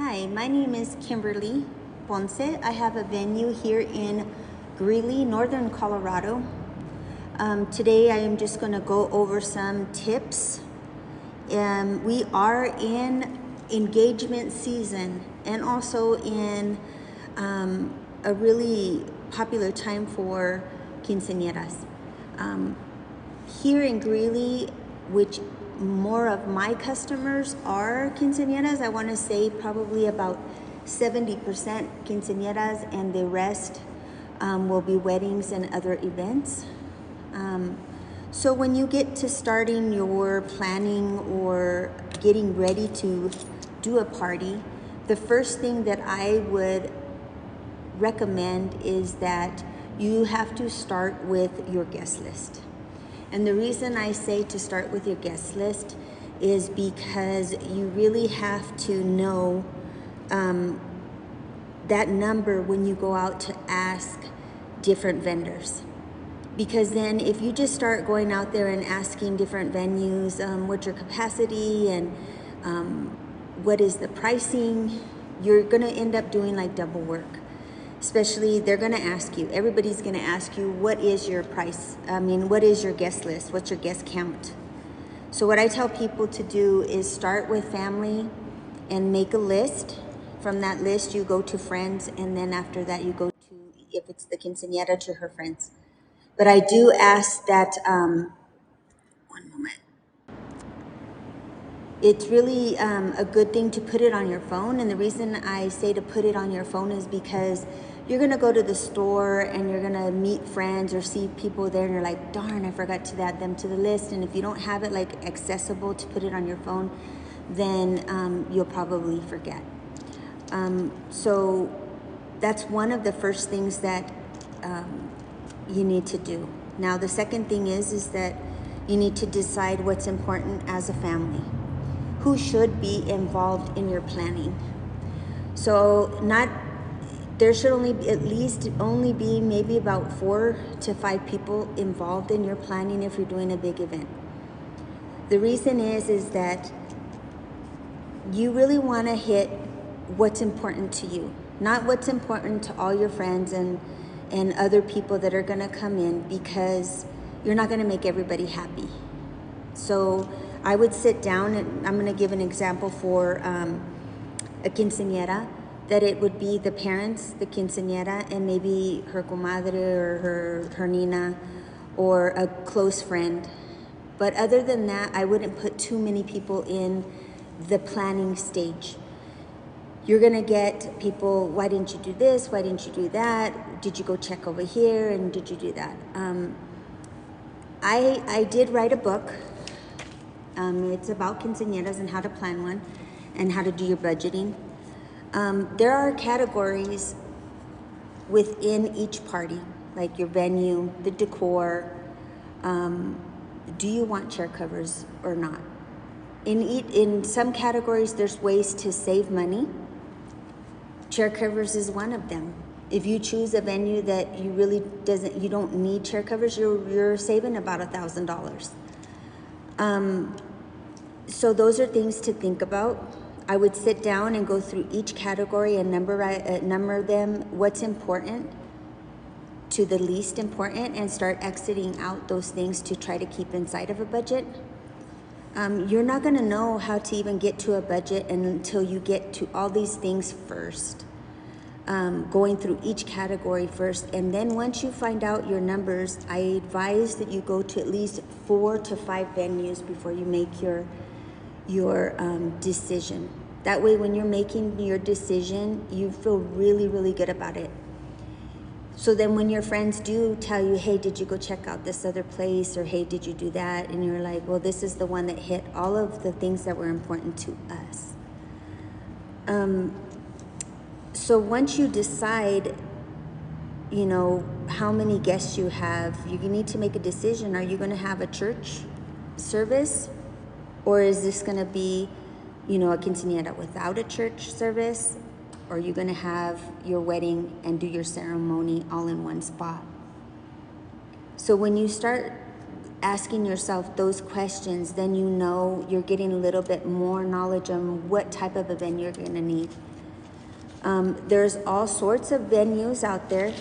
Hi, my name is Kimberly Ponce. I have a venue here in Greeley, Northern Colorado. Today I am just going to go over some tips. We are in engagement season and also in a really popular time for quinceañeras. Here in Greeley, which more of my customers are quinceañeras, I want to say probably about 70% quinceañeras, and the rest will be weddings and other events. So when you get to starting your planning or getting ready to do a party, the first thing that I would recommend is that you have to start with your guest list. And the reason I say to start with your guest list is because you really have to know that number when you go out to ask different vendors. Because then if you just start going out there and asking different venues, what's your capacity and what is the pricing, you're gonna end up doing like double work. Especially, they're gonna ask you, everybody's gonna ask you, what is your price? What is your guest list? What's your guest count? So what I tell people to do is start with family and make a list. From that list, you go to friends, and then after that, you go to, if it's the quinceañera, to her friends. But I do ask that, one moment. It's really a good thing to put it on your phone. And the reason I say to put it on your phone is because you're going to go to the store and you're going to meet friends or see people there and you're like, darn, I forgot to add them to the list. And if you don't have it like accessible to put it on your phone, then you'll probably forget. So that's one of the first things that you need to do. Now, the second thing is that you need to decide what's important as a family. Who should be involved in your planning? So there should only be maybe about 4 to 5 people involved in your planning if you're doing a big event. The reason is that you really want to hit what's important to you, not what's important to all your friends and other people that are going to come in, because you're not going to make everybody happy. So I would sit down, and I'm going to give an example for a quinceañera, that it would be the parents, the quinceañera, and maybe her comadre or her nina or a close friend. But other than that, I wouldn't put too many people in the planning stage. You're going to get people, why didn't you do this? Why didn't you do that? Did you go check over here? And did you do that? I did write a book. It's about quinceañeras and how to plan one and how to do your budgeting. There are categories within each party, like your venue, the decor. Do you want chair covers or not? In some categories, there's ways to save money. Chair covers is one of them. If you choose a venue that you don't need chair covers, you're saving about $1,000. So those are things to think about. I would sit down and go through each category and number them, what's important to the least important, and start exiting out those things to try to keep inside of a budget. You're not going to know how to even get to a budget until you get to all these things first. Going through each category first, and then once you find out your numbers, I advise that you go to at least 4 to 5 venues before you make your decision. That way, when you're making your decision, you feel really, really good about it. So then when your friends do tell you, hey, did you go check out this other place? Or hey, did you do that? And you're like, well, this is the one that hit all of the things that were important to us. So once you decide, how many guests you have, you need to make a decision. Are you going to have a church service? Or is this going to be, a quinceañera without a church service? Or are you going to have your wedding and do your ceremony all in one spot? So when you start asking yourself those questions, then you know you're getting a little bit more knowledge on what type of a venue you're going to need. There's all sorts of venues out there.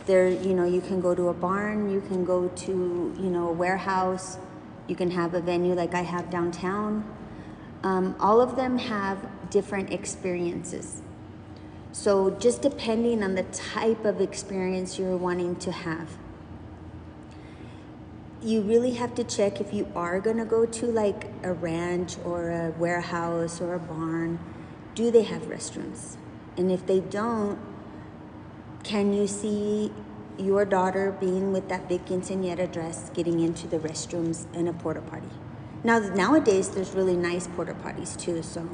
You can go to a barn, you can go to, a warehouse, you can have a venue like I have downtown. All of them have different experiences. So just depending on the type of experience you're wanting to have, you really have to check if you are going to go to like a ranch or a warehouse or a barn, do they have restrooms? And if they don't, can you see your daughter being with that big quinceañera dress getting into the restrooms in a porta potty? Now, nowadays, there's really nice porta potties too, so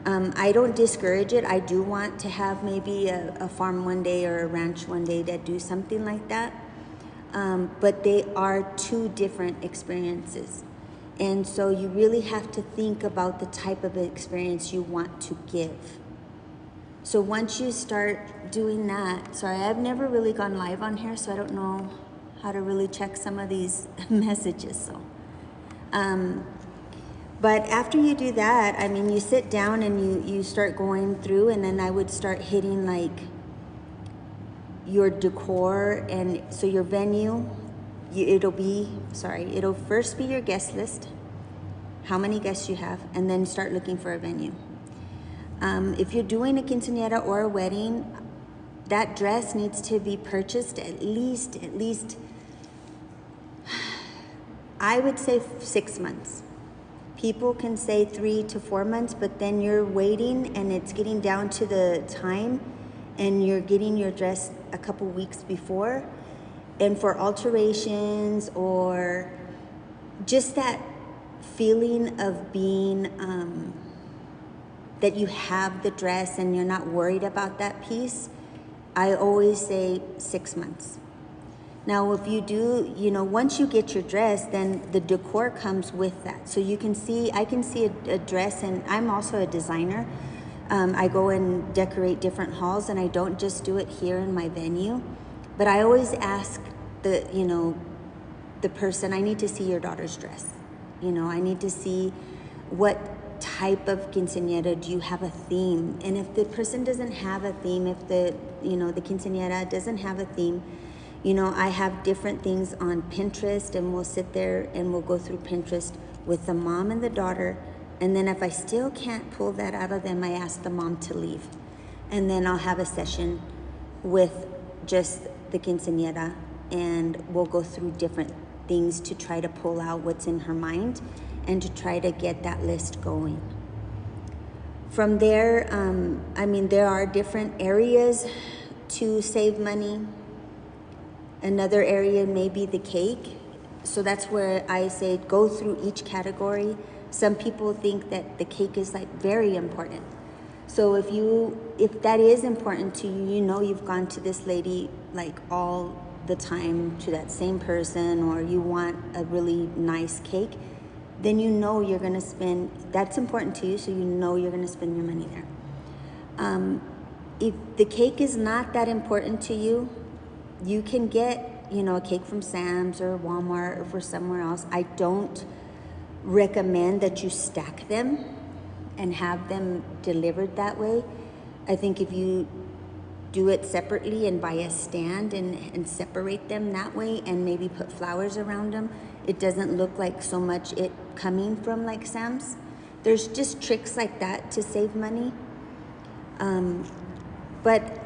I don't discourage it. I do want to have maybe a farm one day or a ranch one day that do something like that. But they are two different experiences. And so you really have to think about the type of experience you want to give. So once you start doing that, sorry, I've never really gone live on here, so I don't know how to really check some of these messages. So, but after you do that, I mean, you sit down and you start going through, and then I would start hitting like your decor. And so your venue, it'll first be your guest list, how many guests you have, and then start looking for a venue. If you're doing a quinceañera or a wedding, that dress needs to be purchased at least, I would say 6 months. People can say 3 to 4 months, but then you're waiting and it's getting down to the time and you're getting your dress a couple weeks before. And for alterations or just that feeling of being, that you have the dress and you're not worried about that piece, I always say 6 months. Now, if you do, once you get your dress, then the decor comes with that. So I can see a dress, and I'm also a designer. I go and decorate different halls, and I don't just do it here in my venue, but I always ask the person, I need to see your daughter's dress. I need to see what type of quinceañera, do you have a theme? And if the person doesn't have a theme, if the quinceañera doesn't have a theme, I have different things on Pinterest, and we'll sit there and we'll go through Pinterest with the mom and the daughter. And then if I still can't pull that out of them, I ask the mom to leave. And then I'll have a session with just the quinceañera, and we'll go through different things to try to pull out what's in her mind and to try to get that list going. From there, there are different areas to save money. Another area may be the cake. So that's where I say go through each category. Some people think that the cake is like very important. So if that is important to you, you've gone to this lady like all the time, to that same person, or you want a really nice cake, then you're going to spend, that's important to you, so you're going to spend your money there. If the cake is not that important to you, you can get, a cake from Sam's or Walmart or for somewhere else. I don't recommend that you stack them and have them delivered that way. I think if you do it separately and buy a stand and separate them that way and maybe put flowers around them, it doesn't look like so much it coming from like Sam's. There's just tricks like that to save money. But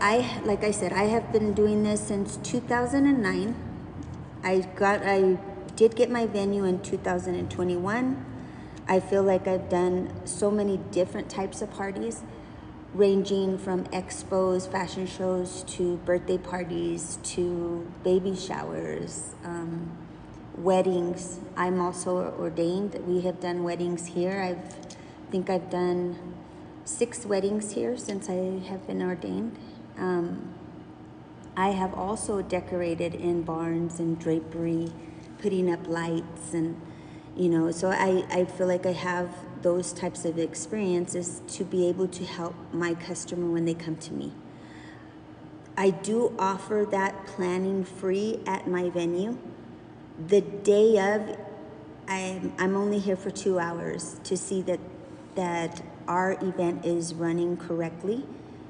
like I said, I have been doing this since 2009. I did get my venue in 2021. I feel like I've done so many different types of parties, ranging from expos, fashion shows, to birthday parties, to baby showers, weddings. I'm also ordained. We have done weddings here. I think I've done 6 weddings here since I have been ordained. I have also decorated in barns and drapery, putting up lights, and so I feel like I have those types of experiences to be able to help my customer when they come to me. I do offer that planning free at my venue. The day of, I'm only here for 2 hours to see that our event is running correctly,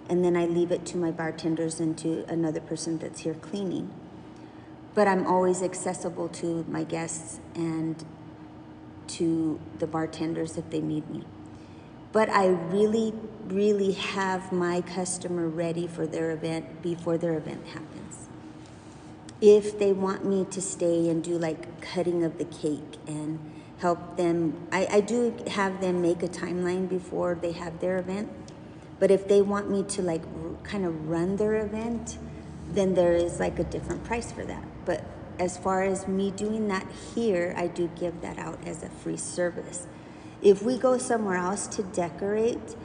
and then I leave it to my bartenders and to another person that's here cleaning. But I'm always accessible to my guests and to the bartenders if they need me. But I really, really have my customer ready for their event before their event happens. If they want me to stay and do like cutting of the cake and help them, I do have them make a timeline before they have their event. But if they want me to like kind of run their event, then there is like a different price for that. But as far as me doing that here, I do give that out as a free service. If we go somewhere else to decorate,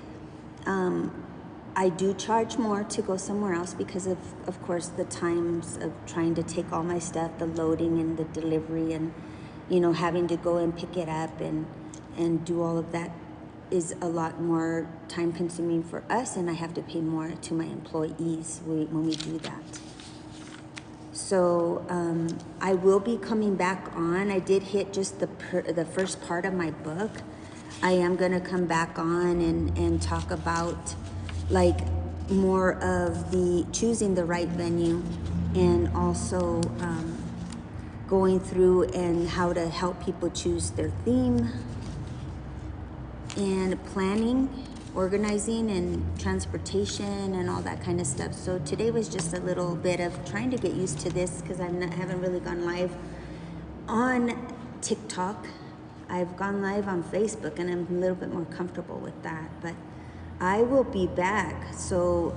I do charge more to go somewhere else because of course, the times of trying to take all my stuff, the loading and the delivery, and having to go and pick it up and do all of that is a lot more time consuming for us, and I have to pay more to my employees when we do that. So I will be coming back on. I did hit just the first part of my book. I am gonna come back on and talk about like more of the choosing the right venue, and also going through and how to help people choose their theme, and planning, organizing, and transportation, and all that kind of stuff. So today was just a little bit of trying to get used to this because I haven't really gone live on TikTok. I've gone live on Facebook, and I'm a little bit more comfortable with that. But I will be back. So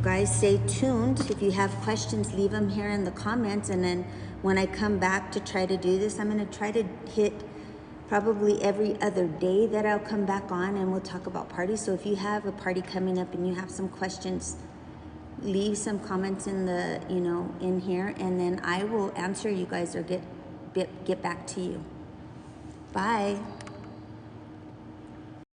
guys, stay tuned. If you have questions, leave them here in the comments. And then when I come back to try to do this, I'm going to try to hit probably every other day that I'll come back on, and we'll talk about parties. So if you have a party coming up and you have some questions, leave some comments in the, in here, and then I will answer you guys or get back to you. Bye.